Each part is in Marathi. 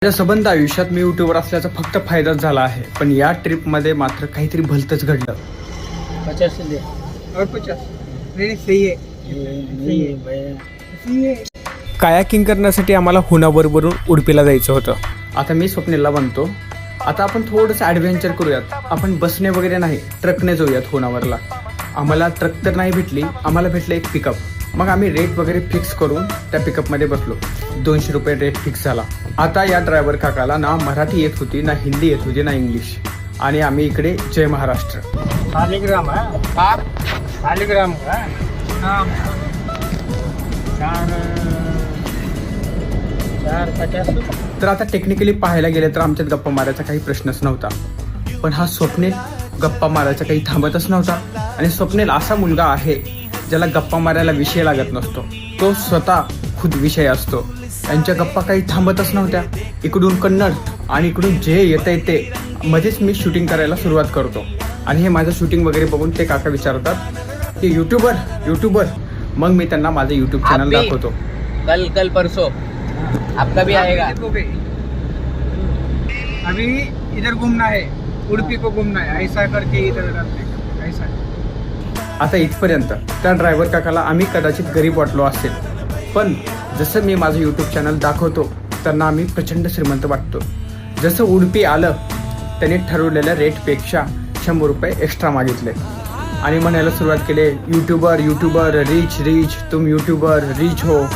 माझ्या संबंध आयुष्यात मी युट्यूबर असल्याचा फक्त फायदाच झाला आहे, पण या ट्रिपमध्ये मात्र काहीतरी भलतंच घडलं. 50 दे और 50 नहीं सही है भैया. सही है. कायाकिंग करण्यासाठी आम्हाला हुनावरवरून उडपीला जायचं होतं. आता मी स्वप्नीलला म्हणतो, आता आपण थोडंसं ॲडव्हेंचर करूयात. आपण बसने वगैरे नाही, ट्रकने जाऊयात हुनावरला. आम्हाला ट्रक तर नाही भेटली, आम्हाला भेटलं एक पिकअप. मग आम्ही रेट वगैरे फिक्स करून त्या पिकअपमध्ये बसलो. 200 रुपये रेट फिक्स झाला. आता या ड्रायव्हर काकाला ना मराठी येत होती, ना हिंदी येत होती, ना इंग्लिश. आणि आम्ही इकडे जय महाराष्ट्र. शालिग्राम है आप शालिग्राम का हाँ 450. तर आता टेक्निकली पाहायला गेलं तर आमच्यात गप्पा मारायचा काही प्रश्नच नव्हता. पण हा स्वप्नील गप्पा मारायचा काही थांबतच नव्हता. आणि स्वप्नील असा मुलगा आहे ज्याला गप्पा मारायला विषय लागत नसतो. तो स्वतः खुद विषय असतो. त्यांच्या गप्पा काही थांबतच नव्हत्या. इकडून कन्नड आणि इकडून जे येतंय ते मध्येच मी शूटिंग करायला सुरुवात करतो. आणि हे माझं शूटिंग वगैरे बघून ते काका विचारतात की यूट्यूबर. मग मी त्यांना माझं यूट्यूब चॅनल दाखवतो. कल परसों आपका भी आएगा. अभी इधर घूमना है, उडुपी को घूमना है, ऐसा करके इधर करते ऐसा. आता इथपर्यंत त्या ड्रायव्हर काकाला आम्ही कदाचित गरीब वाटलो असेल, पण जसं मी माझं यूट्यूब चॅनल दाखवतो त्यांना आम्ही प्रचंड श्रीमंत वाटतो. जसं उडुपी आलं त्यांनी ठरवलेल्या रेटपेक्षा 100 रुपये एक्स्ट्रा मागितले आणि म्हणायला सुरुवात केले, यूट्यूबर रिच तुम यूट्यूबर रिच हो.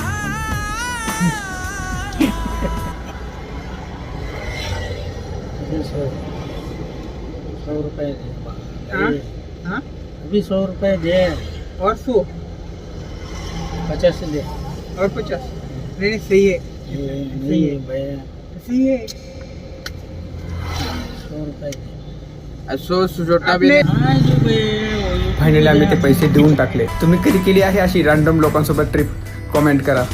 100 रुपये दे. हाँ हाँ अभी 100 रुपये दे. और 100 50 दे. और 50 नहीं सही है नहीं भैया. सही है. 100 रुपये दे. फायनली आम्ही ते पैसे देऊन टाकले. तुम्ही कधी केली आहे अशी रॅन्डम लोकांसोबत ट्रिप? कमेंट करा.